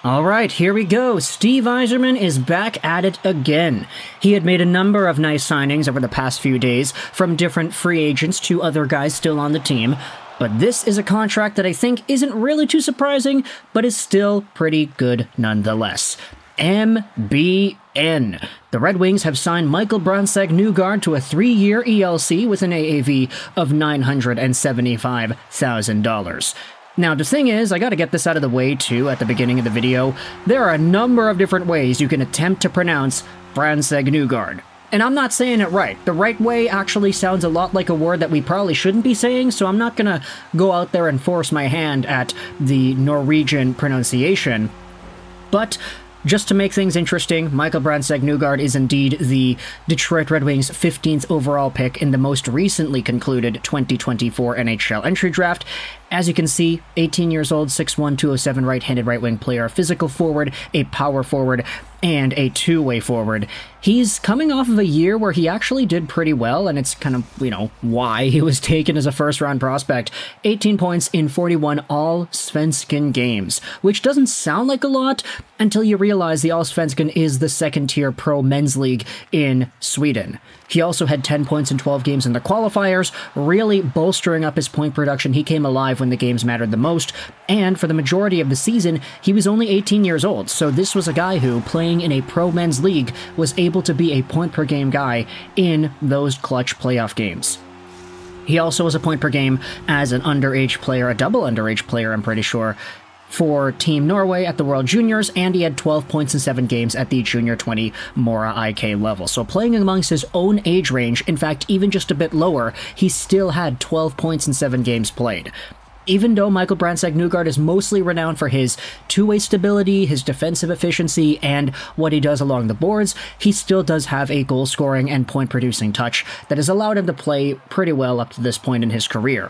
All right, here we go. Steve Yzerman is back at it again. He had made a number of nice signings over the past few days, from different free agents to other guys still on the team. But this is a contract that I think isn't really too surprising, but is still pretty good nonetheless. MBN. The Red Wings have signed Michael Brandsegg-Nygård to a 3-year ELC with an AAV of $975,000. Now, the thing is, I gotta get this out of the way too at the beginning of the video. There are a number of different ways you can attempt to pronounce Brandsegg-Nygård. And I'm not saying it right. The right way actually sounds a lot like a word that we probably shouldn't be saying, so I'm not gonna go out there and force my hand at the Norwegian pronunciation. But just to make things interesting, Michael Brandsegg-Nygård is indeed the Detroit Red Wings' 15th overall pick in the most recently concluded 2024 NHL Entry Draft. As you can see, 18 years old, 6'1", 207 right-handed right-wing player, physical forward, a power forward, and a two-way forward. He's coming off of a year where he actually did pretty well, and it's kind of, why he was taken as a first-round prospect. 18 points in 41 All-Svensken games, which doesn't sound like a lot until you realize the All-Svensken is the second-tier pro men's league in Sweden. He also had 10 points in 12 games in the qualifiers, really bolstering up his point production. He came alive when the games mattered the most, and for the majority of the season, he was only 18 years old, so this was a guy who, playing in a pro men's league, was able to be a point-per-game guy in those clutch playoff games. He also was a point-per-game as an underage player, a double underage player, I'm pretty sure, for Team Norway at the World Juniors, and he had 12 points in 7 games at the Junior 20 Mora IK level. So playing amongst his own age range, in fact even just a bit lower, he still had 12 points in 7 games played. Even though Michael Brandsegg-Nygård is mostly renowned for his two-way stability, his defensive efficiency, and what he does along the boards, he still does have a goal-scoring and point-producing touch that has allowed him to play pretty well up to this point in his career.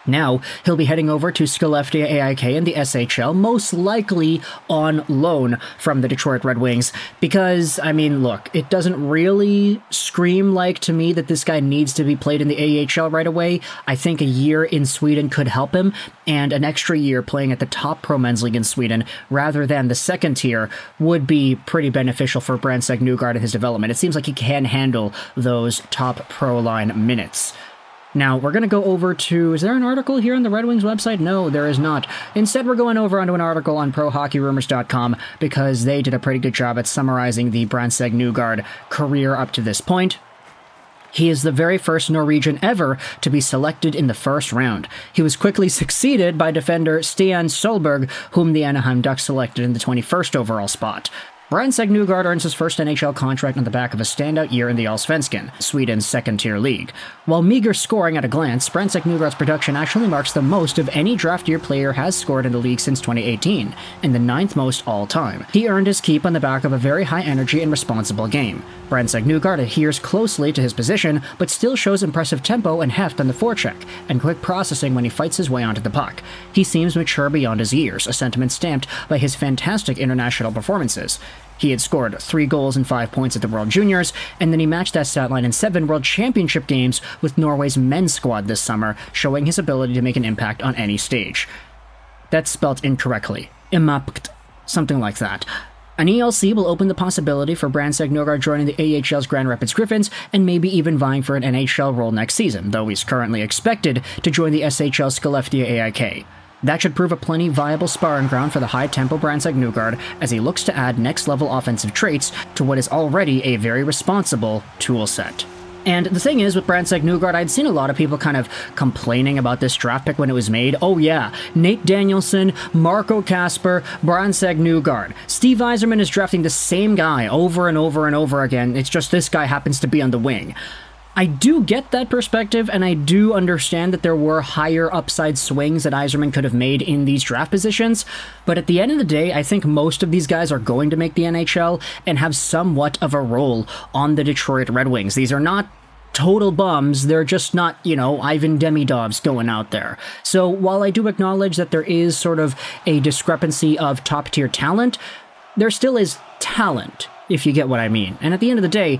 Now, he'll be heading over to Skellefteå AIK in the SHL, most likely on loan from the Detroit Red Wings, because, look, it doesn't really scream like to me that this guy needs to be played in the AHL right away. I think a year in Sweden could help him, and an extra year playing at the top pro men's league in Sweden, rather than the second tier, would be pretty beneficial for Brandsegg-Nygård and his development. It seems like he can handle those top pro line minutes. Now, we're going to go over to... Is there an article here on the Red Wings website? No, there is not. Instead, we're going over onto an article on ProHockeyRumors.com because they did a pretty good job at summarizing the Brandsegg-Nygård career up to this point. He is the very first Norwegian ever to be selected in the first round. He was quickly succeeded by defender Stian Solberg, whom the Anaheim Ducks selected in the 21st overall spot. Brandsegg-Nygård earns his first NHL contract on the back of a standout year in the Allsvenskan, Sweden's second-tier league. While meager scoring at a glance, Brandsegg-Nygård's production actually marks the most of any draft year player has scored in the league since 2018, and the 9th most all-time. He earned his keep on the back of a very high-energy and responsible game. Brandsegg-Nygård adheres closely to his position, but still shows impressive tempo and heft on the forecheck, and quick processing when he fights his way onto the puck. He seems mature beyond his years, a sentiment stamped by his fantastic international performances. He had scored 3 goals and 5 points at the World Juniors, and then he matched that stat line in 7 World Championship games with Norway's men's squad this summer, showing his ability to make an impact on any stage. That's spelt incorrectly. Impact, something like that. An ELC will open the possibility for Brandsegg-Nygård joining the AHL's Grand Rapids Griffins and maybe even vying for an NHL role next season, though he's currently expected to join the SHL Skellefteå AIK. That should prove a plenty viable sparring ground for the high-tempo Brandsegg-Nygård as he looks to add next-level offensive traits to what is already a very responsible tool set. And the thing is, with Brandsegg-Nygård, I'd seen a lot of people kind of complaining about this draft pick when it was made. Oh yeah, Nate Danielson, Marco Kasper, Brandsegg-Nygård. Steve Yzerman is drafting the same guy over and over and over again. It's just this guy happens to be on the wing. I do get that perspective, and I do understand that there were higher upside swings that Yzerman could have made in these draft positions, but at the end of the day, I think most of these guys are going to make the NHL and have somewhat of a role on the Detroit Red Wings. These are not total bums, they're just not, Ivan Demidovs going out there. So while I do acknowledge that there is sort of a discrepancy of top-tier talent, there still is talent, if you get what I mean. And at the end of the day,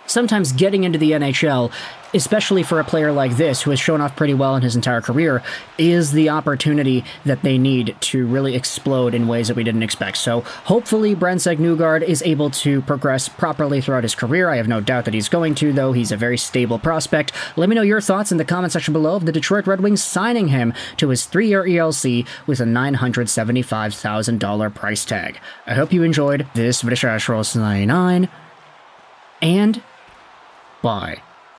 Sometimes getting into the NHL, especially for a player like this who has shown off pretty well in his entire career, is the opportunity that they need to really explode in ways that we didn't expect. So hopefully Brandsegg-Nygård is able to progress properly throughout his career. I have no doubt that he's going to, though. He's a very stable prospect. Let me know your thoughts in the comment section below of the Detroit Red Wings signing him to his 3-year ELC with a $975,000 price tag. I hope you enjoyed this video, and bye.